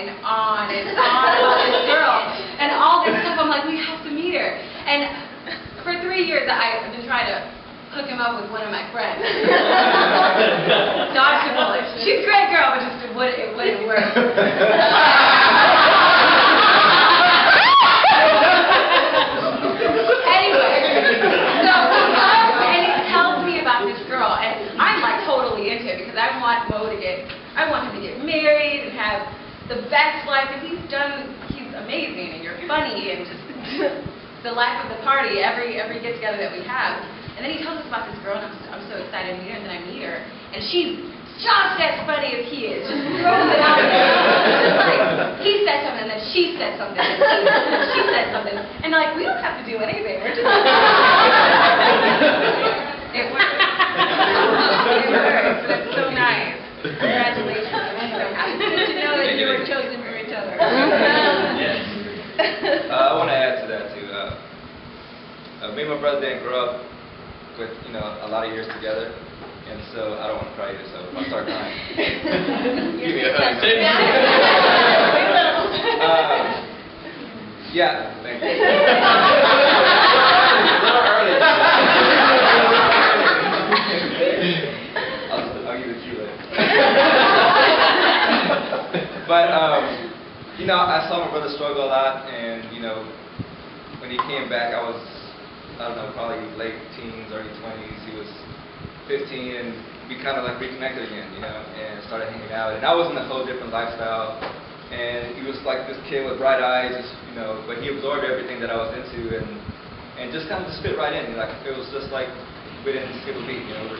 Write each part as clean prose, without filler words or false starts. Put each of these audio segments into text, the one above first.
on about this girl and all this stuff. I'm like, we have to meet her. And for 3 years, I've been trying to hook him up with one of my friends. Dodged a bullet. She's a great girl, but just it wouldn't work. Anyway, so he comes and he tells me about this girl, and I'm like totally into it because I want him to get married and have the best life, and he's amazing, and you're funny, and just the life of the party, every get-together that we have. And then he tells us about this girl, and I'm so excited to meet her, and then I meet her, and she's just as funny as he is, just throws it out there. Just like, he said something, and then she said something, and she said something, and like, we don't have to do anything, we're just it works. It works, that's so nice. Congratulations, I'm so happy to know that you were chosen for each other. Yes. I want to add to that too. Me and my brother didn't grow up with a lot of years together, and so I don't want to cry either. So if I start crying, give me a hug. Yeah, thank you. A little early. I'll give it to you later. But I saw my brother struggle a lot, and when he came back, I don't know, probably late teens, early 20s. He was 15, and we kind of like reconnected again, and started hanging out. And I was in a whole different lifestyle, and he was like this kid with bright eyes, but he absorbed everything that I was into, and just kind of just fit right in. Like it was just like we didn't skip a beat, we're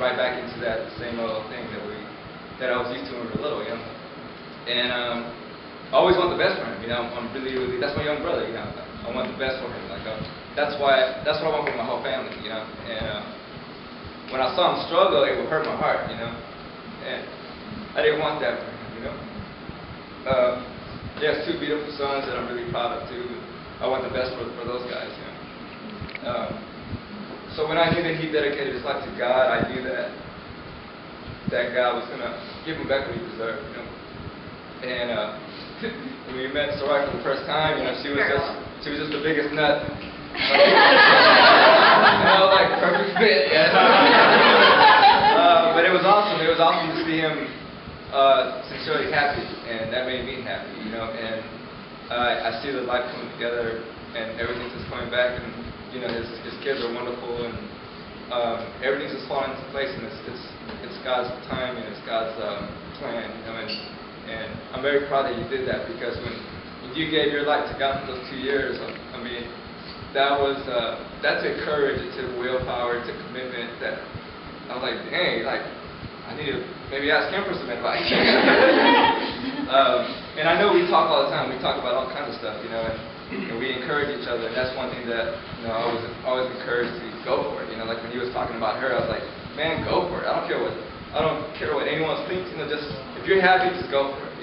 right back into that same old thing that I was used to when we were little, And I always want the best for him, I'm really, that's my young brother, I want the best for him. Like that's what I want for my whole family, And when I saw him struggle, it would hurt my heart, And I didn't want that for him, He has 2 beautiful sons that I'm really proud of too. I want the best for those guys, So when I knew that he dedicated his life to God, I knew that God was gonna give him back what he deserved, And when we met Sarai for the first time, she was just the biggest nut. Like perfect fit. But it was awesome. It was awesome to see him sincerely happy, and that made me happy, And I see the life coming together, and everything's just coming back, and his kids are wonderful, and everything's just falling into place, and it's God's time and it's God's plan, And I'm very proud that you did that, because when you gave your life to God for those 2 years, that's a courage, it's a willpower, it's a commitment that I was like, dang, I need to maybe ask him for some advice. And I know we talk all the time. We talk about all kinds of stuff, and we encourage each other. And that's one thing that I was always encouraged to go for it. Like when he was talking about her, I was like, man, go for it. I don't care what anyone else thinks. Just if you're happy, just go for it.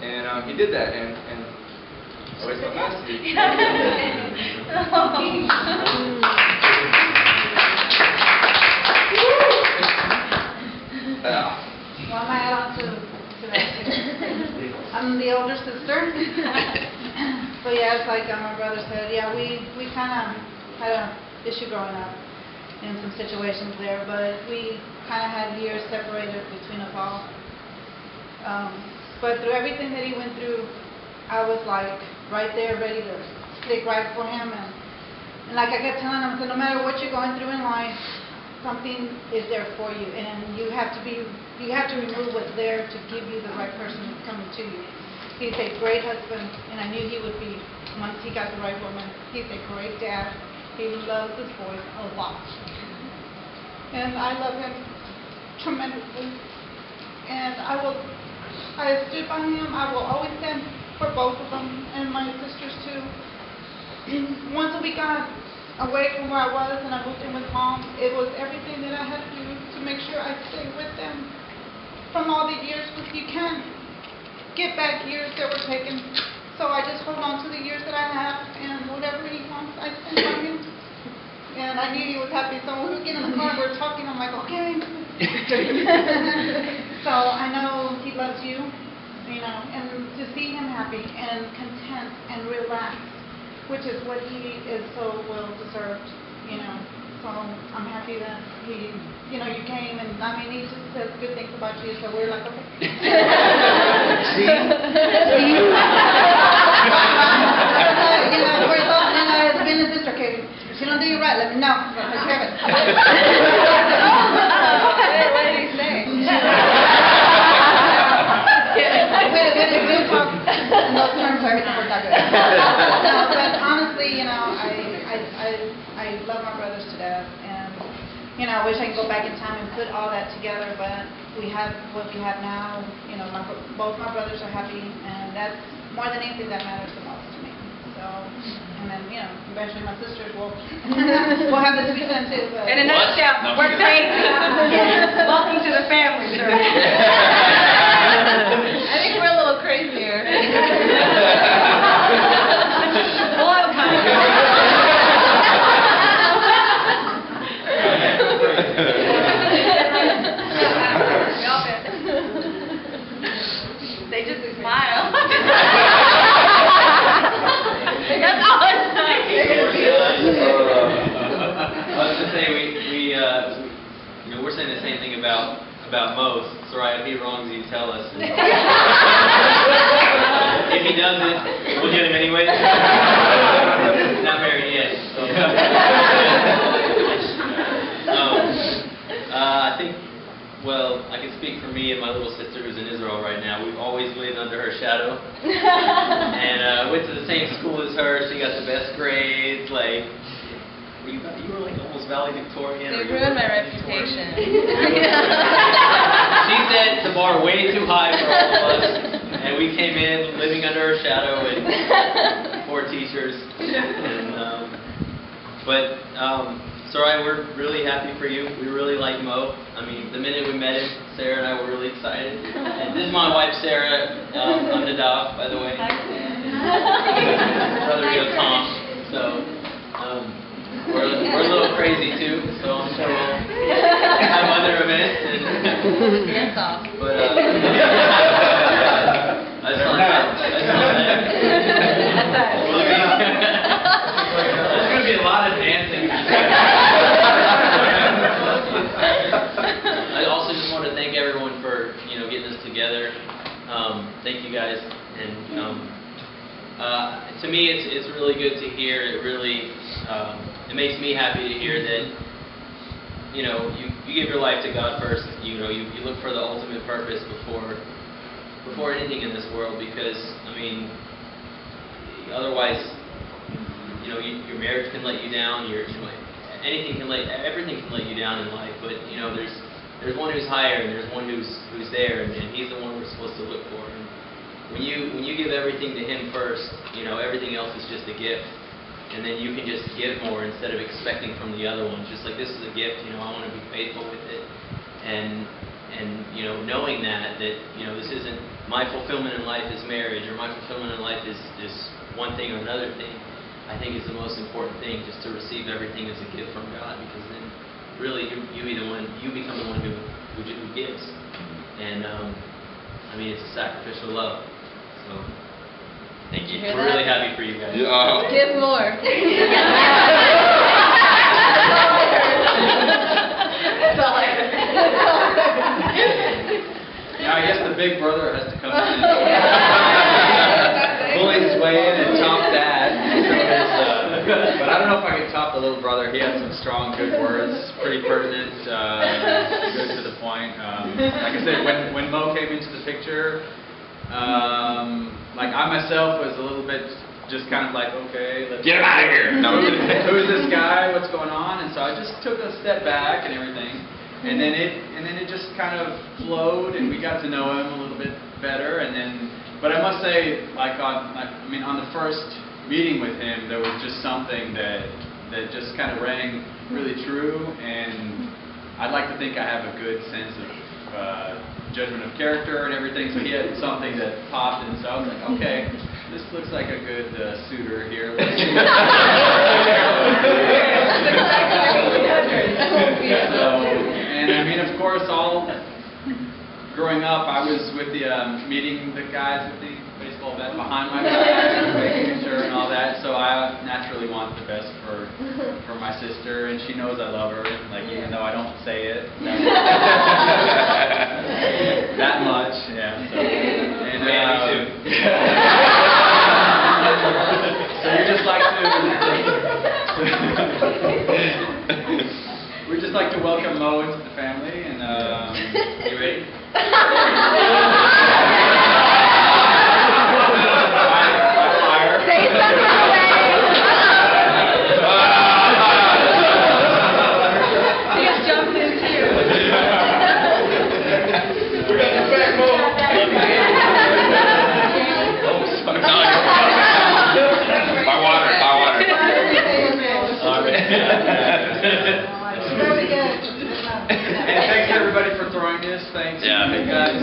And he did that, and always so nice to you. Well, I might add on to that too. I'm the older sister. But yeah, it's like my brother said, we kind of had an issue growing up in some situations there, but we kind of had years separated between us all. But through everything that he went through, I was like right there ready to stick right for him. And like I kept telling him, so no matter what you're going through in life, something is there for you, and you have to remove what's there to give you the right person who's coming to you. He's a great husband, and I knew he would be once he got the right woman. He's a great dad. He loves his boys a lot, and I love him tremendously. And I stood by him. I will always stand for both of them, and my sisters too. Once we got away from where I was and I moved in with Mom, it was everything that I had to do to make sure I stayed with them from all the years, because you can't get back years that were taken. So I just hold on to the years that I have, and whatever he wants, I stand by him. And I knew he was happy, so when we get in the car and we're talking, I'm like, okay. So I know he loves you, you know, and to see him happy and content and relaxed, which is what he is so well deserved, you know. So I'm happy that he, you know, you came, and I mean, he just says good things about you, so we're like, okay. See? You know, we're so, you know, it's been a sister, okay, if you don't do you right, let me know. I'll take care of it. What did he say? We talk in those terms, so everything works out good. No, but honestly, you know, I love my brothers to death, and you know, I wish I could go back in time and put all that together, but we have what we have now. You know, both my brothers are happy, and that's more than anything that matters the most to me. So, and then, you know, eventually my sisters will will have the to be done too. But In a nutshell, No, we're she crazy. Welcome to the family, sir. I think we're a little crazier. Oil They just smile. That's all I'm saying. I was going to say, you know, we're saying the same thing about Mo. Sarai, if he wrongs you, tell us. If he doesn't, we'll get him anyway. He's not married yet. So. I think, well, I can speak for me and my little sister who's in Israel right now. We've always lived under her shadow. And went to the same school as her. She got the best grades. Like, you were like almost valedictorian. They ruined my reputation. She set the bar way too high for all of us. And we came in living under her shadow with 4 teachers. And, Sarai, we're really happy for you. We really like Mo. I mean, the minute we met him, Sarah and I were really excited. And this is my wife, Sarah. I'm Nadav, by the way. Hi, Sam. Brother, Tom. So, we're a little crazy too. So I'm sure we'll have other events. Hands off. But I just want to There's going to be a lot of dancing. I also just want to thank everyone for, you know, getting this together. Thank you guys. And to me, it's really good to hear. It really it makes me happy to hear that, you know, you give your life to God first. You know, you look for the ultimate purpose before anything in this world, because I mean, otherwise, you know, your marriage can let you down. Everything can let you down in life. But you know, there's one who's higher, and there's one who's there, and He's the one we're supposed to look for. And when you give everything to Him first, you know, everything else is just a gift. And then you can just give more instead of expecting from the other one. Just like, this is a gift, you know, I want to be faithful with it. And you know, knowing that you know, this isn't my fulfillment in life is marriage, or my fulfillment in life is one thing or another thing. I think it's the most important thing, just to receive everything as a gift from God, because then really you become the one who gives. And I mean, it's a sacrificial love. So thank you. We're really happy for you guys. Yeah. Give more. That's all I heard. Now, I guess the big brother has to come in and Bully his way in and top that. but I don't know if I could top the little brother. He had some strong, good words, pretty pertinent, good to the point. Like I said, when Mo came into the picture, like I myself was a little bit just kind of like, okay, let's Get him out of here! No. Who is this guy? What's going on? And so I just took a step back and everything, and then it just kind of flowed, and we got to know him a little bit better. And then, but I must say, like on the first meeting with him, there was just something that just kind of rang really true, and I'd like to think I have a good sense of judgment of character and everything. So he had something that popped, and so I was like, okay, this looks like a good suitor here. Let's see. So, and I mean, of course, all growing up, I was with the meeting the guys with the baseball bat behind my back, making sure and all that. So I naturally want the best for my sister, and she knows I love her. Like even though I don't say it that much, yeah. So, and so we just like to we just like to welcome Mo into the family, and you ready? Say something He just jumped in too. We got your back, Mo. By water. Very good. And thanks everybody for throwing this. Thanks Yeah. you guys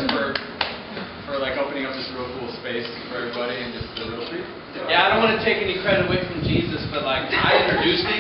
for like opening up this real cool space for everybody and just the real treat. Yeah, I don't want to take any credit away from Jesus, but like I introduced him